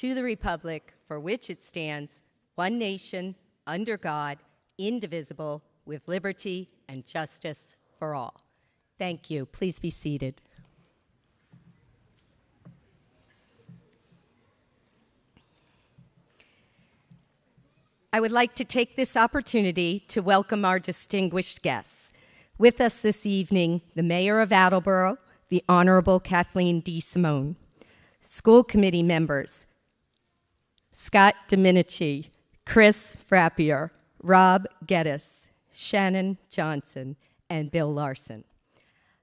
to the republic for which it stands, one nation, under God, indivisible, with liberty and justice for all. Thank you. Please be seated. I would like to take this opportunity to welcome our distinguished guests. With us this evening, the Mayor of Attleboro, the Honorable Kathleen D. Simone, school committee members, Scott Dominici, Chris Frappier, Rob Geddes, Shannon Johnson, and Bill Larson.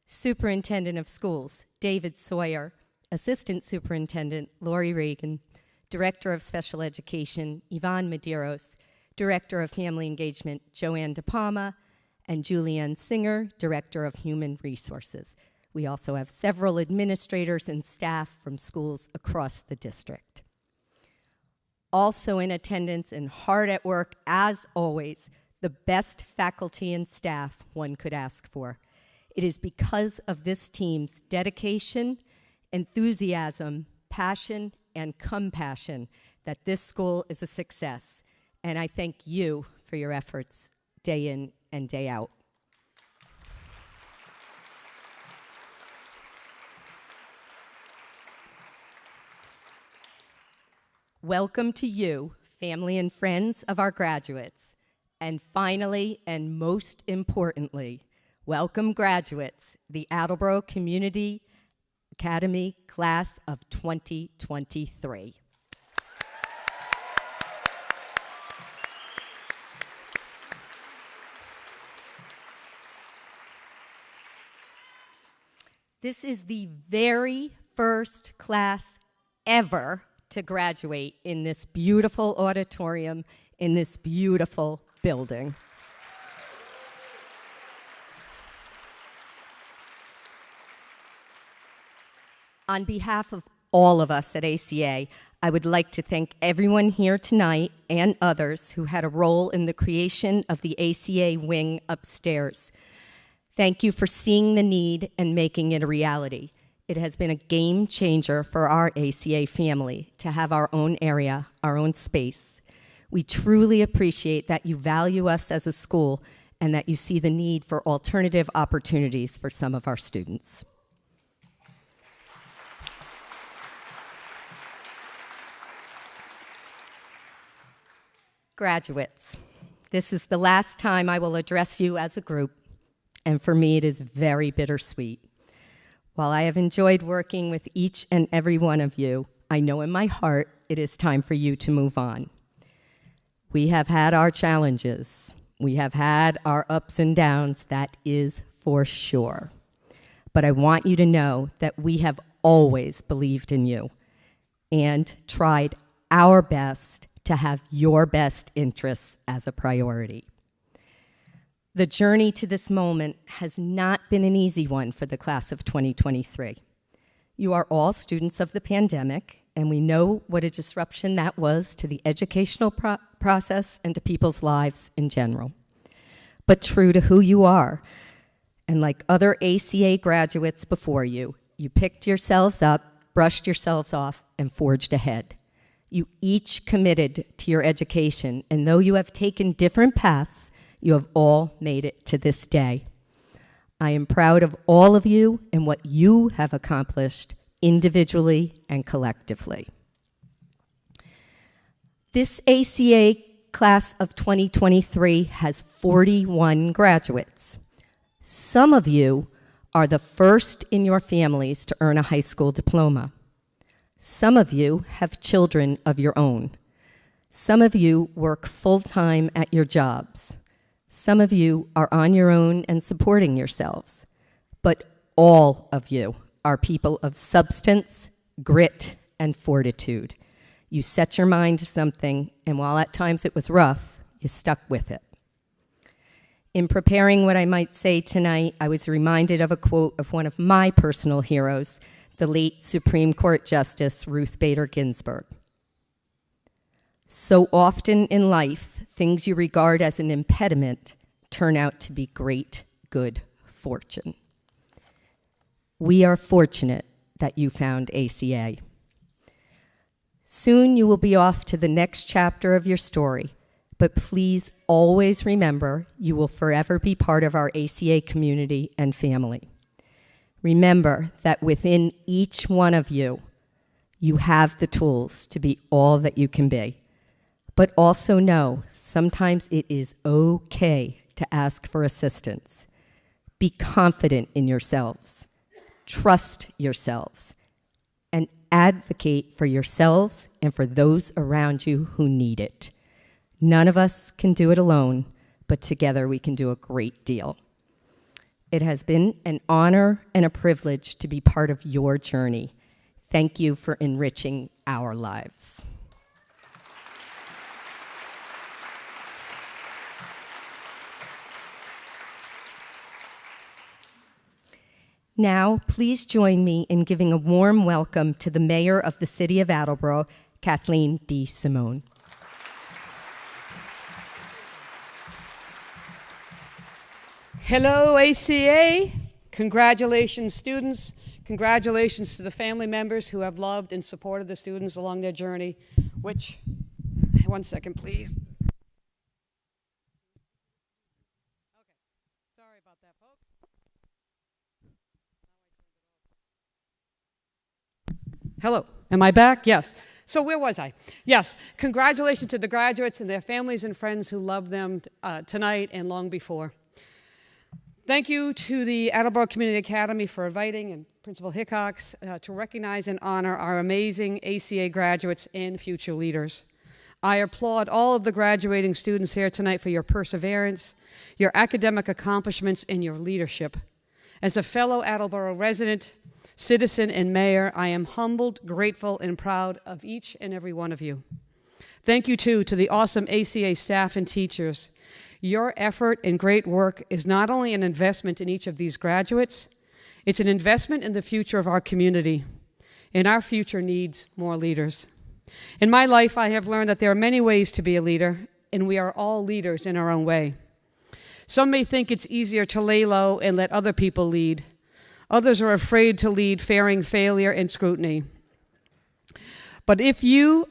Superintendent of Schools, David Sawyer, Assistant Superintendent, Lori Reagan, Director of Special Education, Yvonne Medeiros, Director of Family Engagement, Joanne Diploma, and Julianne Singer, Director of Human Resources. We also have several administrators and staff from schools across the district. Also in attendance and hard at work, as always, the best faculty and staff one could ask for. It is because of this team's dedication, enthusiasm, passion, and compassion that this school is a success. And I thank you for your efforts day in and day out. Welcome to you, family and friends of our graduates. And finally, and most importantly, welcome graduates, the Attleboro Community Academy Class of 2023. This is the very first class ever to graduate in this beautiful auditorium, in this beautiful building. On behalf of all of us at ACA, I would like to thank everyone here tonight and others who had a role in the creation of the ACA wing upstairs. Thank you for seeing the need and making it a reality. It has been a game changer for our ACA family to have our own area, our own space. We truly appreciate that you value us as a school and that you see the need for alternative opportunities for some of our students. Graduates, this is the last time I will address you as a group, and for me it is very bittersweet. While I have enjoyed working with each and every one of you, I know in my heart it is time for you to move on. We have had our challenges. We have had our ups and downs, that is for sure. But I want you to know that we have always believed in you and tried our best to have your best interests as a priority. The journey to this moment has not been an easy one for the class of 2023. You are all students of the pandemic, and we know what a disruption that was to the educational process and to people's lives in general. But true to who you are, and like other ACA graduates before you, you picked yourselves up, brushed yourselves off, and forged ahead. You each committed to your education, and though you have taken different paths, you have all made it to this day. I am proud of all of you and what you have accomplished individually and collectively. This ACA class of 2023 has 41 graduates. Some of you are the first in your families to earn a high school diploma. Some of you have children of your own. Some of you work full-time at your jobs. Some of you are on your own and supporting yourselves. But all of you are people of substance, grit, and fortitude. You set your mind to something, and while at times it was rough, you stuck with it. In preparing what I might say tonight, I was reminded of a quote of one of my personal heroes, the late Supreme Court Justice Ruth Bader Ginsburg. So often in life, things you regard as an impediment turn out to be great good fortune. We are fortunate that you found ACA. Soon you will be off to the next chapter of your story, but please always remember you will forever be part of our ACA community and family. Remember that within each one of you, you have the tools to be all that you can be. But also know sometimes it is okay to ask for assistance. Be confident in yourselves. Trust yourselves. And advocate for yourselves and for those around you who need it. None of us can do it alone, but together we can do a great deal. It has been an honor and a privilege to be part of your journey. Thank you for enriching our lives. Now, please join me in giving a warm welcome to the Mayor of the City of Attleboro, Kathleen D. Simone. Hello, ACA. Congratulations, students. Congratulations to the family members who have loved and supported the students along their journey, which, one second, please. Okay, sorry about that, folks. Hello, am I back? Yes. So where was I? Yes, congratulations to the graduates and their families and friends who loved them tonight and long before. Thank you to the Attleboro Community Academy for inviting, and Principal Hickox, to recognize and honor our amazing ACA graduates and future leaders. I applaud all of the graduating students here tonight for your perseverance, your academic accomplishments, and your leadership. As a fellow Attleboro resident, citizen, and mayor, I am humbled, grateful, and proud of each and every one of you. Thank you, too, to the awesome ACA staff and teachers. Your effort and great work is not only an investment in each of these graduates, it's an investment in the future of our community, and our future needs more leaders. In my life, I have learned that there are many ways to be a leader, and we are all leaders in our own way. Some may think it's easier to lay low and let other people lead. Others are afraid to lead, fearing failure and scrutiny. But if you,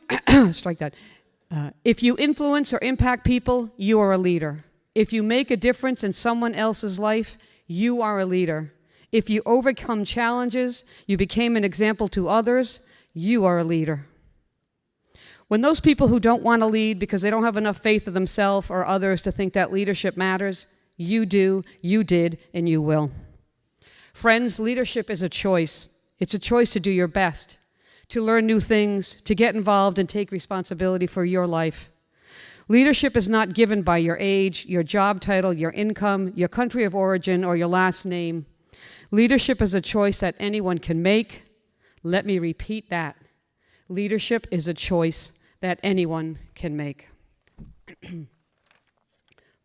if you influence or impact people, you are a leader. If you make a difference in someone else's life, you are a leader. If you overcome challenges, you became an example to others, you are a leader. When those people who don't want to lead because they don't have enough faith in themselves or others to think that leadership matters, you do, you did, and you will. Friends, leadership is a choice. It's a choice to do your best, to learn new things, to get involved and take responsibility for your life. Leadership is not given by your age, your job title, your income, your country of origin, or your last name. Leadership is a choice that anyone can make. Let me repeat that. Leadership is a choice that anyone can make.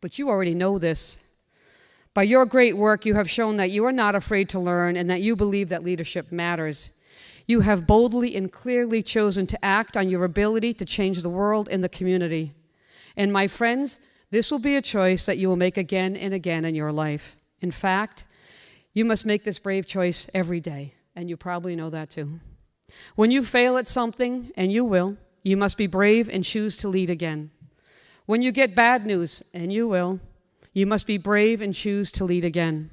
But you already know this. By your great work, you have shown that you are not afraid to learn and that you believe that leadership matters. You have boldly and clearly chosen to act on your ability to change the world and the community. And my friends, this will be a choice that you will make again and again in your life. In fact, you must make this brave choice every day, and you probably know that too. When you fail at something, and you will, you must be brave and choose to lead again. When you get bad news, and you will, you must be brave and choose to lead again.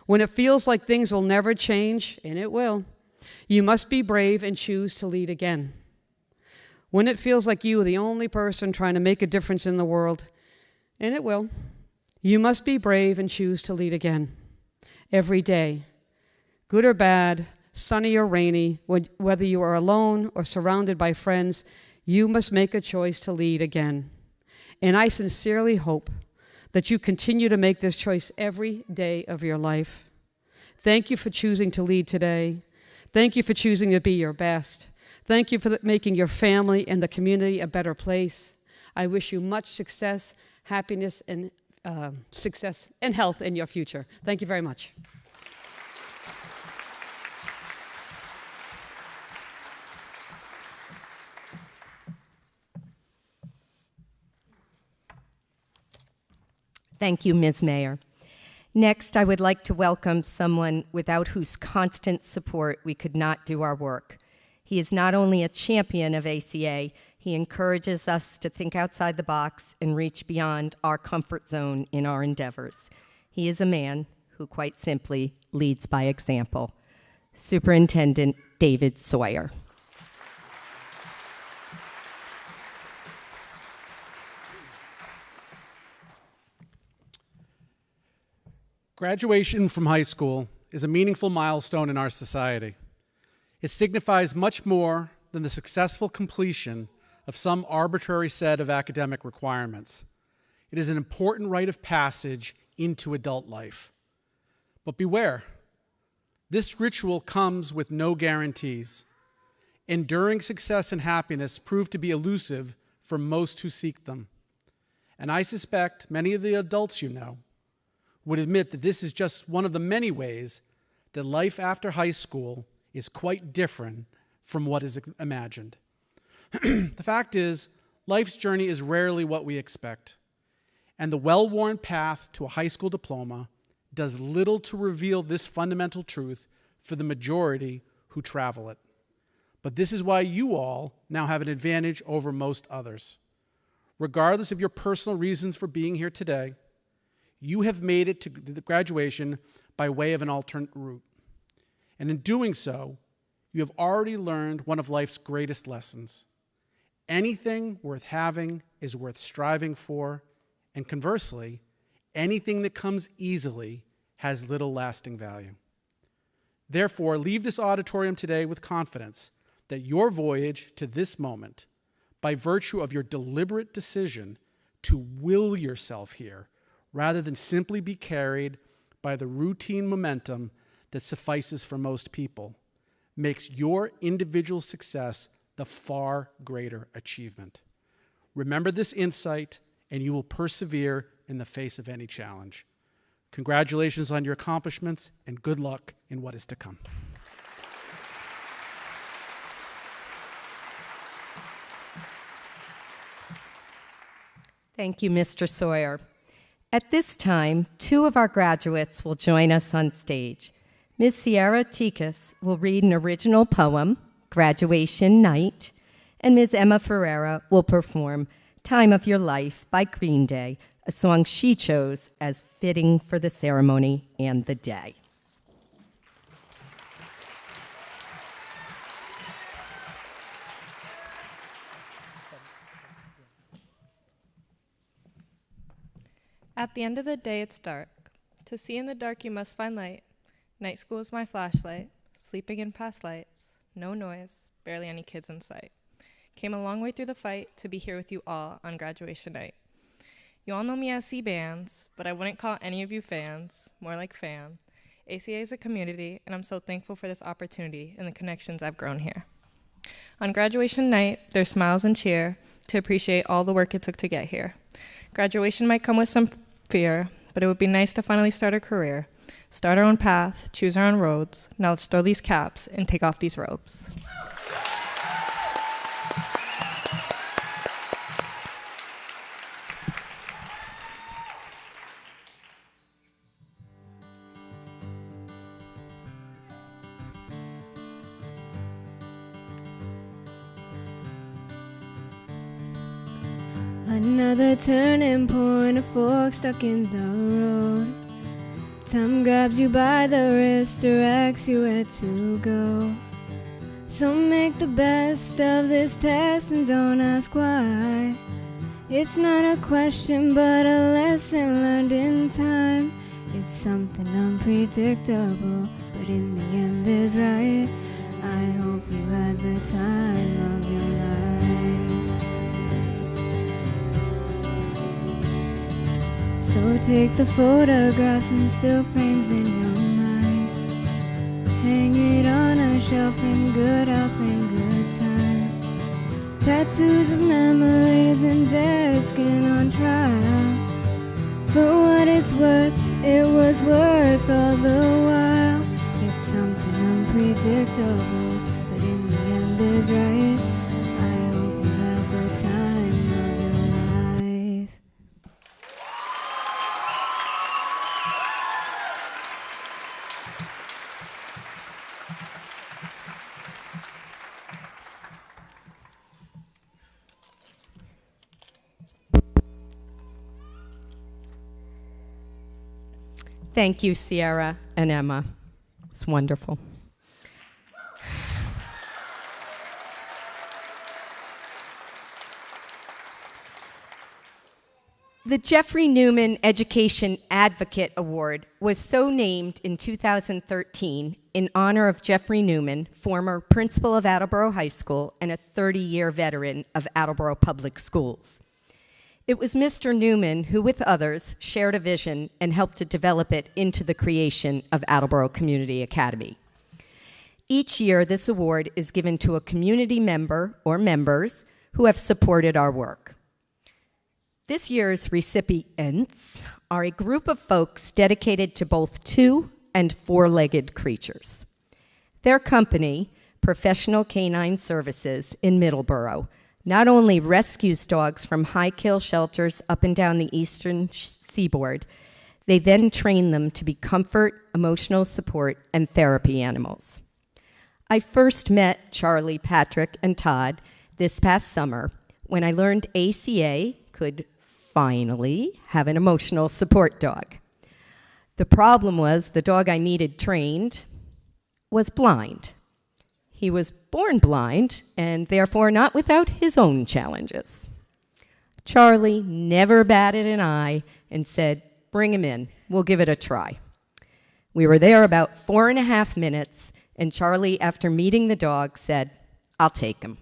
When it feels like things will never change, and it will, you must be brave and choose to lead again. When it feels like you are the only person trying to make a difference in the world, and it will, you must be brave and choose to lead again. Every day, good or bad, sunny or rainy, whether you are alone or surrounded by friends, you must make a choice to lead again. And I sincerely hope that you continue to make this choice every day of your life. Thank you for choosing to lead today. Thank you for choosing to be your best. Thank you for making your family and the community a better place. I wish you much success, happiness, and success and health in your future. Thank you very much. Thank you, Ms. Mayer. Next, I would like to welcome someone without whose constant support we could not do our work. He is not only a champion of ACA, he encourages us to think outside the box and reach beyond our comfort zone in our endeavors. He is a man who, quite simply, leads by example. Superintendent David Sawyer. Graduation from high school is a meaningful milestone in our society. It signifies much more than the successful completion of some arbitrary set of academic requirements. It is an important rite of passage into adult life. But beware, this ritual comes with no guarantees. Enduring success and happiness prove to be elusive for most who seek them. And I suspect many of the adults you know would admit that this is just one of the many ways that life after high school is quite different from what is imagined. The fact is, life's journey is rarely what we expect, and the well-worn path to a high school diploma does little to reveal this fundamental truth for the majority who travel it. But this is why you all now have an advantage over most others. Regardless of your personal reasons for being here today, you have made it to the graduation by way of an alternate route. And in doing so, you have already learned one of life's greatest lessons. Anything worth having is worth striving for, and conversely, anything that comes easily has little lasting value. Therefore, leave this auditorium today with confidence that your voyage to this moment, by virtue of your deliberate decision to will yourself here, rather than simply be carried by the routine momentum that suffices for most people, makes your individual success the far greater achievement. Remember this insight, and you will persevere in the face of any challenge. Congratulations on your accomplishments, and good luck in what is to come. Thank you, Mr. Sawyer. At this time, two of our graduates will join us on stage. Ms. Sierra Tikas will read an original poem, Graduation Night, and Ms. Emma Ferreira will perform Time of Your Life by Green Day, a song she chose as fitting for the ceremony and the day. At the end of the day, it's dark. To see in the dark, you must find light. Night school is my flashlight, sleeping in past lights. No noise, barely any kids in sight. Came a long way through the fight to be here with you all on graduation night. You all know me as C-Bands, but I wouldn't call any of you fans, more like fam. ACA is a community, and I'm so thankful for this opportunity and the connections I've grown here. On graduation night, there's smiles and cheer to appreciate all the work it took to get here. Graduation might come with some fear, but it would be nice to finally start a career. start our own path, choose our own roads. Now let's throw these caps and take off these robes. Another turning point, a fork stuck in the road. Time grabs you by the wrist, directs you where to go. So make the best of this test and don't ask why. It's not a question but a lesson learned in time. It's something unpredictable, but in the end is right. I hope you had the time of your life. So take the photographs and still frames in your mind. Hang it on a shelf in good health and good time. Tattoos of memories and dead skin on trial. For what it's worth, it was worth all the while. It's something unpredictable, but in the end is right. I hope you have the time of your life. Thank you, Sierra and Emma. It's wonderful. The Jeffrey Newman Education Advocate Award was so named in 2013 in honor of Jeffrey Newman, former principal of Attleboro High School and a 30-year veteran of Attleboro Public Schools. It was Mr. Newman who, with others, shared a vision and helped to develop it into the creation of Attleboro Community Academy. Each year, this award is given to a community member or members who have supported our work. This year's recipients are a group of folks dedicated to both two- and four-legged creatures. Their company, Professional Canine Services in Middleborough, not only rescues dogs from high-kill shelters up and down the eastern seaboard, they then train them to be comfort, emotional support, and therapy animals. I first met Charlie, Patrick, and Todd this past summer when I learned ACA could finally have an emotional support dog. The problem was the dog I needed trained was blind. He was born blind and therefore not without his own challenges. Charlie never batted an eye and said, "Bring him in, we'll give it a try." We were there about 4.5 minutes, and Charlie, after meeting the dog, said, "I'll take him."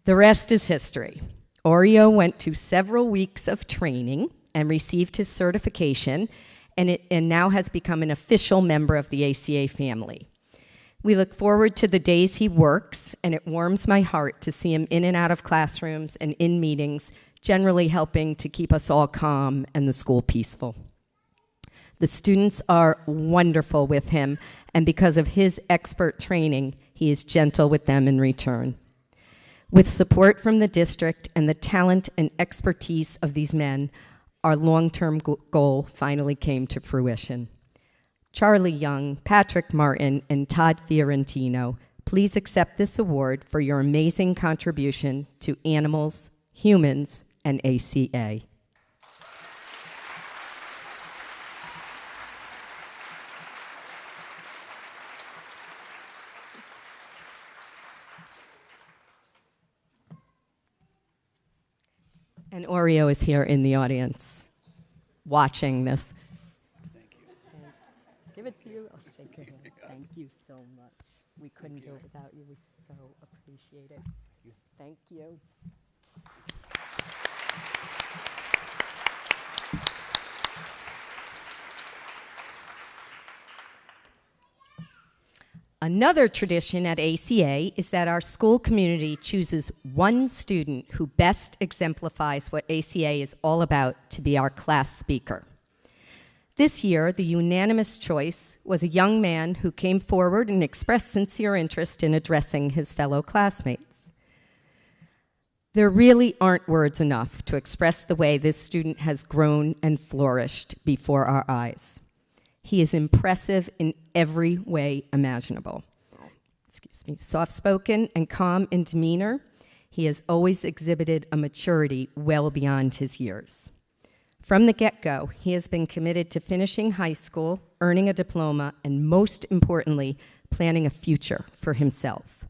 The rest is history. Oreo went to several weeks of training and received his certification, and now has become an official member of the ACA family. We look forward to the days he works, and it warms my heart to see him in and out of classrooms and in meetings, generally helping to keep us all calm and the school peaceful. The students are wonderful with him, and because of his expert training, he is gentle with them in return. With support from the district and the talent and expertise of these men, our long-term goal finally came to fruition. Charlie Young, Patrick Martin, and Todd Fiorentino, please accept this award for your amazing contribution to animals, humans, and ACA. And Oreo is here in the audience, watching this. Give it to you. I'll shake your hand. Thank you so much. We couldn't do it without you. We so appreciate it. Thank you. Another tradition at ACA is that our school community chooses one student who best exemplifies what ACA is all about to be our class speaker. This year, the unanimous choice was a young man who came forward and expressed sincere interest in addressing his fellow classmates. There really aren't words enough to express the way this student has grown and flourished before our eyes. He is impressive in every way imaginable. Excuse me, soft-spoken and calm in demeanor, he has always exhibited a maturity well beyond his years. From the get-go, he has been committed to finishing high school, earning a diploma, and most importantly, planning a future for himself.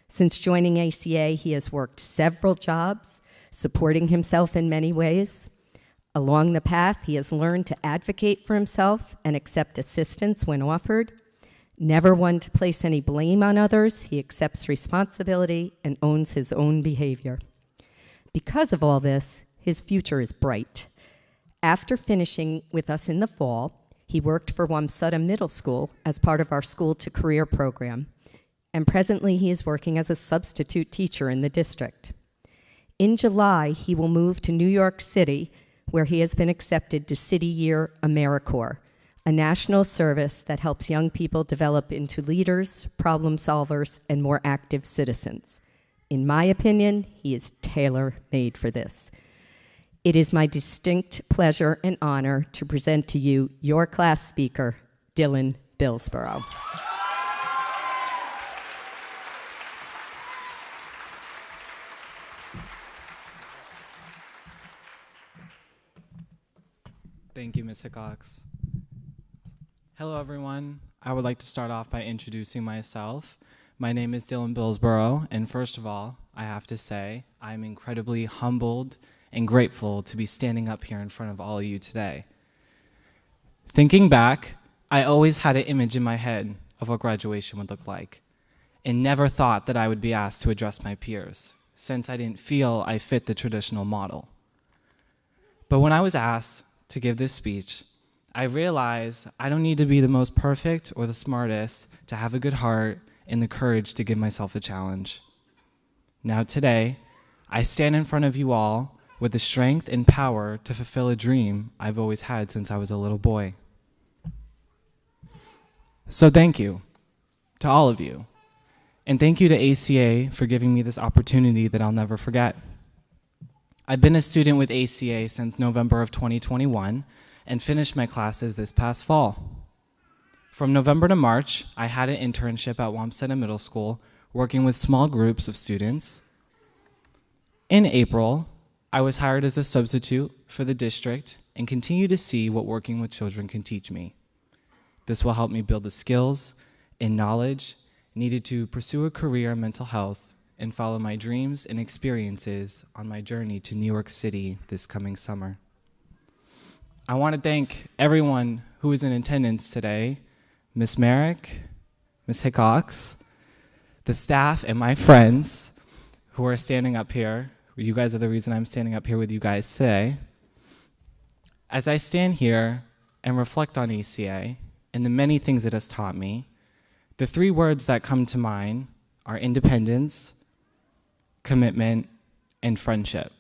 Since joining ACA, he has worked several jobs, supporting himself in many ways. Along the path, he has learned to advocate for himself and accept assistance when offered. Never one to place any blame on others, he accepts responsibility and owns his own behavior. Because of all this, his future is bright. After finishing with us in the fall, he worked for Wamsutta Middle School as part of our School to Career program, and presently he is working as a substitute teacher in the district. In July, he will move to New York City, where he has been accepted to City Year AmeriCorps, a national service that helps young people develop into leaders, problem solvers, and more active citizens. In my opinion, he is tailor-made for this. It is my distinct pleasure and honor to present to you your class speaker, Dylan Billsborough. Thank you, Ms. Hickox. Hello, everyone. I would like to start off by introducing myself. My name is Dylan Billsborough, and first of all, I have to say I'm incredibly humbled and grateful to be standing up here in front of all of you today. Thinking back, I always had an image in my head of what graduation would look like, and never thought that I would be asked to address my peers, since I didn't feel I fit the traditional model. But when I was asked to give this speech, I realized I don't need to be the most perfect or the smartest to have a good heart and the courage to give myself a challenge. Now today, I stand in front of you all with the strength and power to fulfill a dream I've always had since I was a little boy. So thank you to all of you. And thank you to ACA for giving me this opportunity that I'll never forget. I've been a student with ACA since November of 2021 and finished my classes this past fall. From November to March, I had an internship at Wamsutta Middle School working with small groups of students. In April, I was hired as a substitute for the district and continue to see what working with children can teach me. This will help me build the skills and knowledge needed to pursue a career in mental health and follow my dreams and experiences on my journey to New York City this coming summer. I want to thank everyone who is in attendance today, Ms. Merrick, Ms. Hickox, the staff, and my friends who are standing up here. You guys are the reason I'm standing up here with you guys today. As I stand here and reflect on ACA and the many things it has taught me, the three words that come to mind are independence, commitment, and friendship.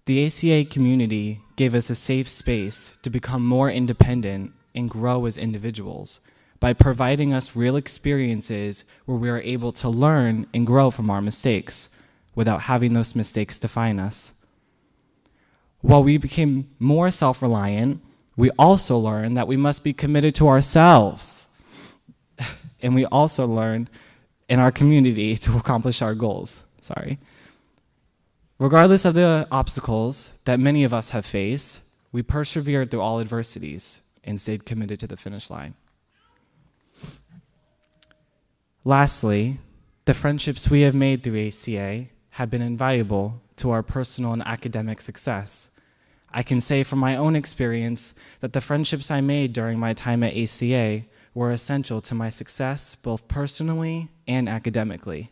The ACA community gave us a safe space to become more independent and grow as individuals by providing us real experiences where we are able to learn and grow from our mistakes without having those mistakes define us. While we became more self-reliant, we also learned that we must be committed to ourselves. And we also learned in our community to accomplish our goals. Regardless of the obstacles that many of us have faced, we persevered through all adversities and stayed committed to the finish line. Lastly, the friendships we have made through ACA have been invaluable to our personal and academic success. I can say from my own experience that the friendships I made during my time at ACA were essential to my success both personally and academically.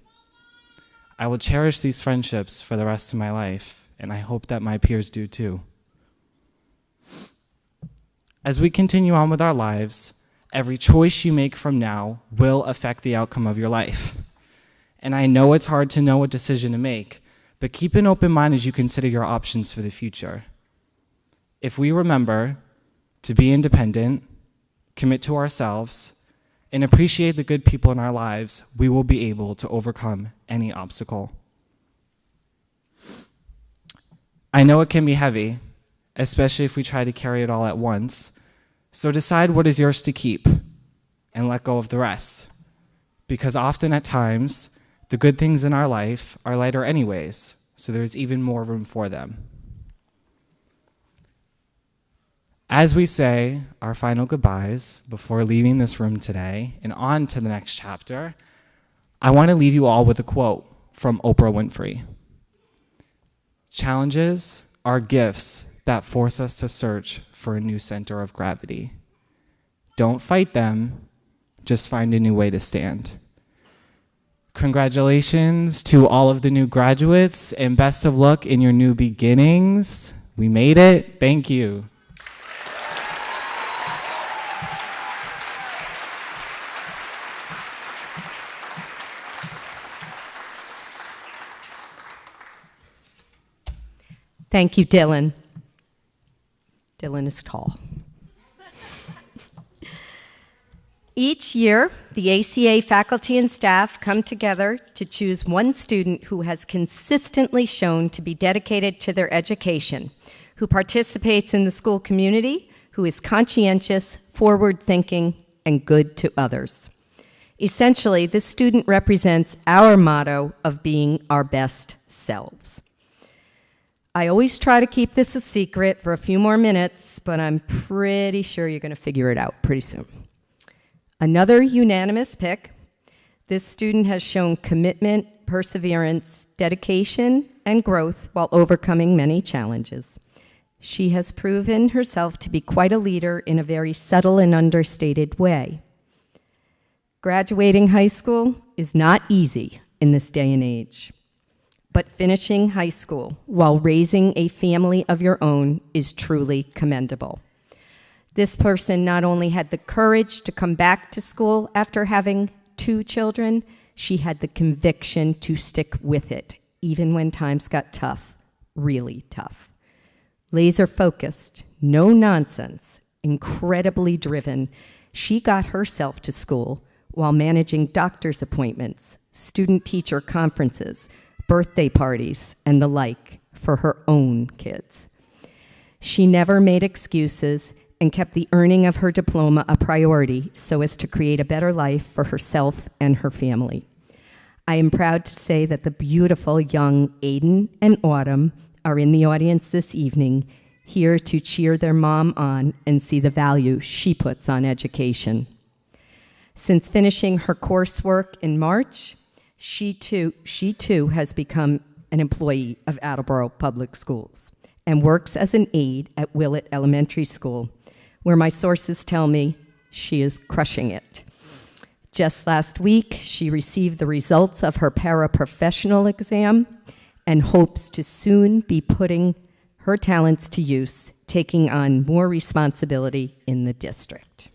I will cherish these friendships for the rest of my life, and I hope that my peers do too. As we continue on with our lives, every choice you make from now will affect the outcome of your life. And I know it's hard to know what decision to make, but keep an open mind as you consider your options for the future. If we remember, to be independent, commit to ourselves, and appreciate the good people in our lives, we will be able to overcome any obstacle. I know it can be heavy, especially if we try to carry it all at once, so decide what is yours to keep and let go of the rest, because often at times, the good things in our life are lighter anyways, so there's even more room for them. As we say our final goodbyes before leaving this room today and on to the next chapter, I want to leave you all with a quote from Oprah Winfrey. Challenges are gifts that force us to search for a new center of gravity. Don't fight them, just find a new way to stand. Congratulations to all of the new graduates and best of luck in your new beginnings. We made it. Thank you. Thank you, Dylan. Dylan is tall. Each year, the ACA faculty and staff come together to choose one student who has consistently shown to be dedicated to their education, who participates in the school community, who is conscientious, forward-thinking, and good to others. Essentially, this student represents our motto of being our best selves. I always try to keep this a secret for a few more minutes, but I'm pretty sure you're going to figure it out pretty soon. Another unanimous pick, this student has shown commitment, perseverance, dedication, and growth while overcoming many challenges. She has proven herself to be quite a leader in a very subtle and understated way. Graduating high school is not easy in this day and age. But finishing high school while raising a family of your own is truly commendable. This person not only had the courage to come back to school after having 2 children, she had the conviction to stick with it, even when times got tough, really tough. Laser focused, no nonsense, incredibly driven, she got herself to school while managing doctor's appointments, student-teacher conferences, birthday parties, and the like for her own kids. She never made excuses and kept the earning of her diploma a priority so as to create a better life for herself and her family. I am proud to say that the beautiful young Aiden and Autumn are in the audience this evening, here to cheer their mom on and see the value she puts on education. Since finishing her coursework in March, she too has become an employee of Attleboro Public Schools and works as an aide at Willett Elementary School, where my sources tell me she is crushing it. Just last week, she received the results of her paraprofessional exam and hopes to soon be putting her talents to use, taking on more responsibility in the district.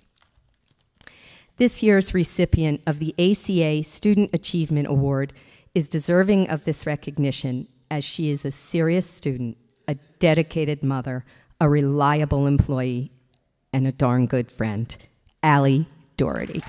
This year's recipient of the ACA Student Achievement Award is deserving of this recognition as she is a serious student, a dedicated mother, a reliable employee, and a darn good friend, Allie Doherty.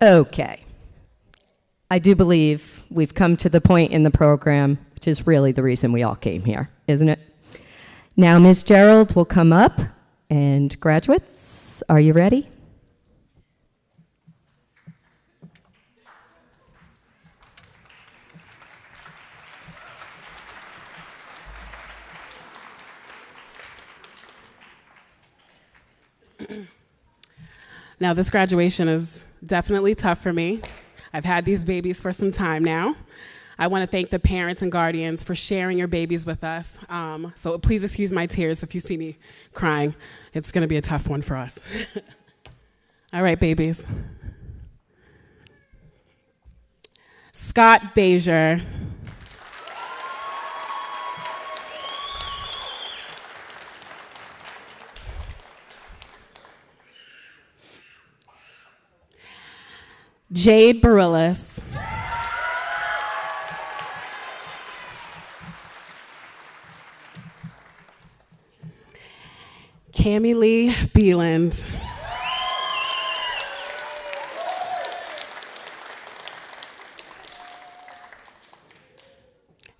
Okay. I do believe we've come to the point in the program, which is really the reason we all came here, isn't it? Now, Ms. Gerald will come up, and graduates, are you ready? Now, this graduation is definitely tough for me. I've had these babies for some time now. I want to thank the parents and guardians for sharing your babies with us. So please excuse my tears if you see me crying. It's going to be a tough one for us. All right, babies. Scott Bazier. Jade Barillas. Cami Lee Beeland.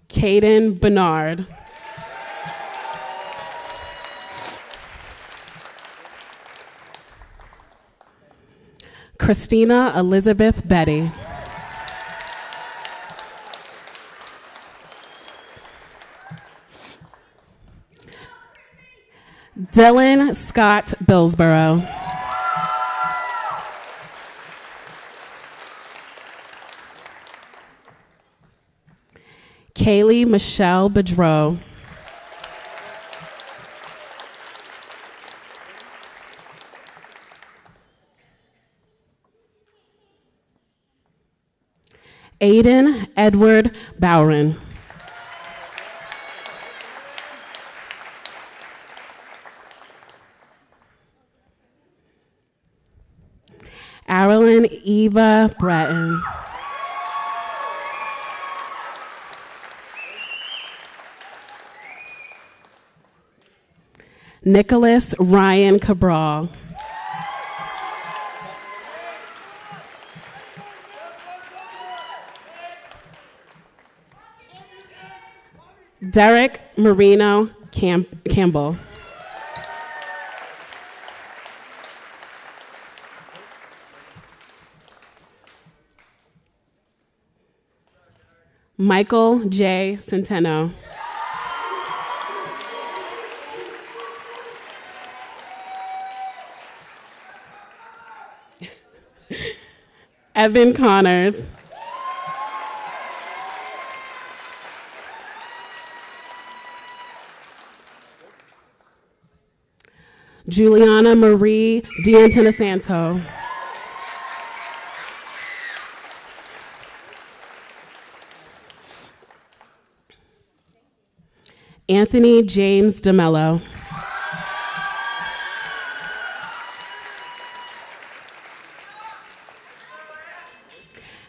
Caden Bernard. Christina Elizabeth Betty. Dylan Scott Billsborough. Kaylee Michelle Bedreau. Aiden Edward Bowron. Arilyn Eva Breton. Nicholas Ryan Cabral. Derek Marino Campbell. Michael J. Centeno. Evan Connors. Juliana Marie D'Antonisanto. Anthony James DeMello.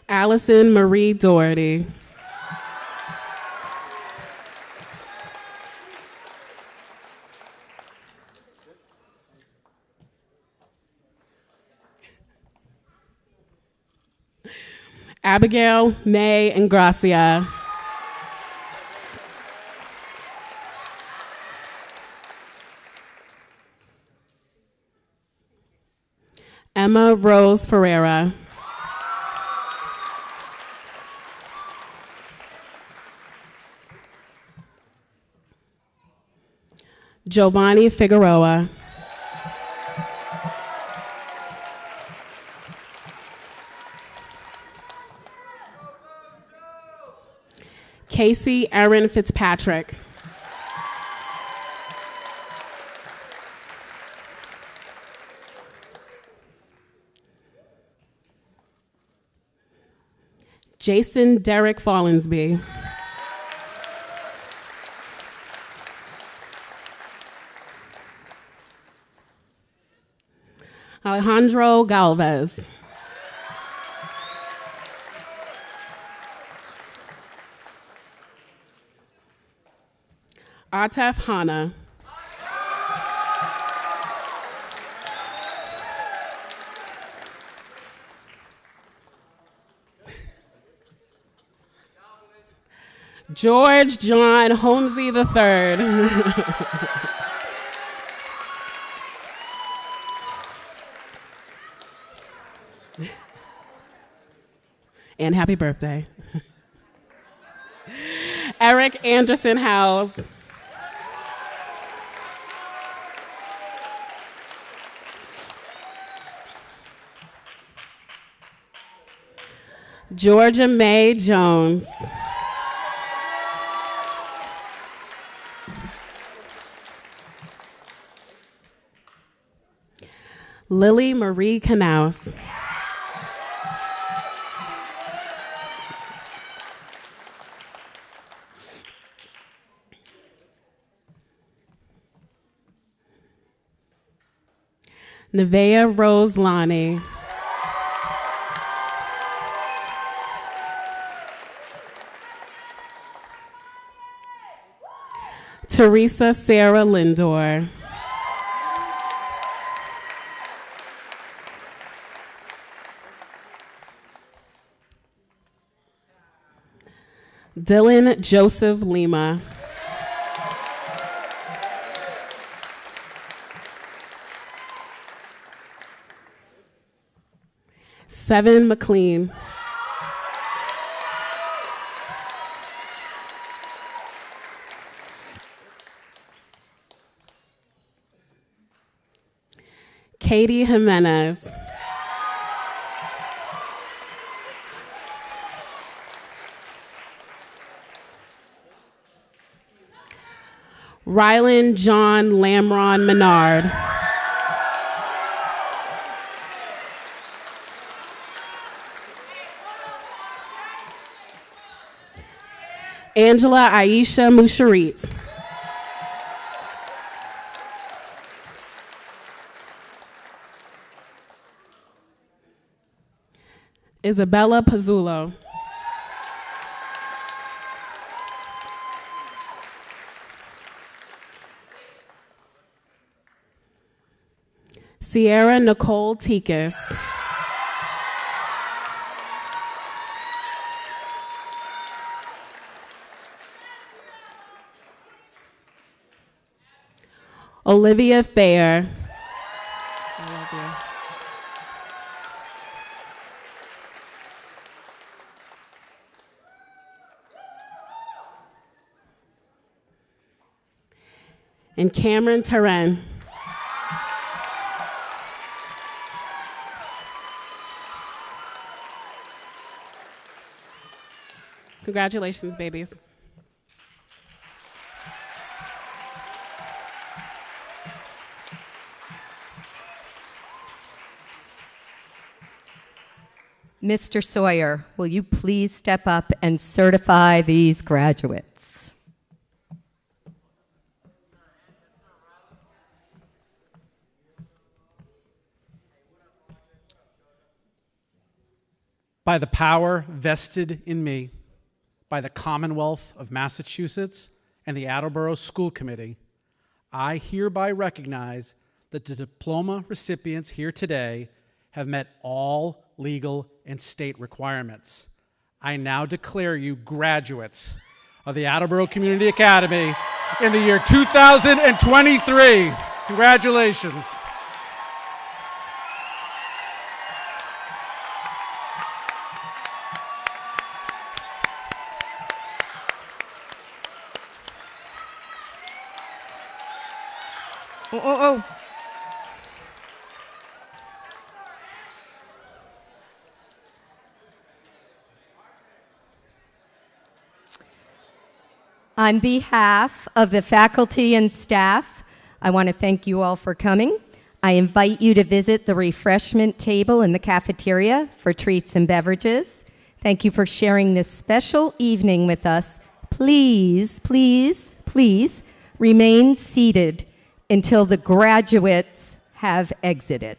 Allison Marie Doherty. Abigail May Ingracia. Emma Rose Ferreira. Giovanni Figueroa. Casey Erin Fitzpatrick. Jason Derek Follensby. Alejandro Galvez. Atef Hana. George John Holmesy III. And happy birthday. Eric Anderson House. Georgia Mae Jones. Lily Marie Knaus. Nevaeh Rose Lonnie. Teresa Sarah Lindor. Dylan Joseph Lima. Seven McLean. Katie Jimenez. Rylan John Lamron Menard. Angela Aisha Musharit. Isabella Pazzulo. Sierra Nicole Tikas. Olivia Thayer. I love you. And Cameron Terren. Congratulations, babies. Mr. Sawyer, will you please step up and certify these graduates? By the power vested in me by the Commonwealth of Massachusetts and the Attleboro School Committee, I hereby recognize that the diploma recipients here today have met all legal and state requirements. I now declare you graduates of the Attleboro Community Academy in the year 2023. Congratulations. Oh. On behalf of the faculty and staff, I want to thank you all for coming. I invite you to visit the refreshment table in the cafeteria for treats and beverages. Thank you for sharing this special evening with us. Please, please, please remain seated until the graduates have exited.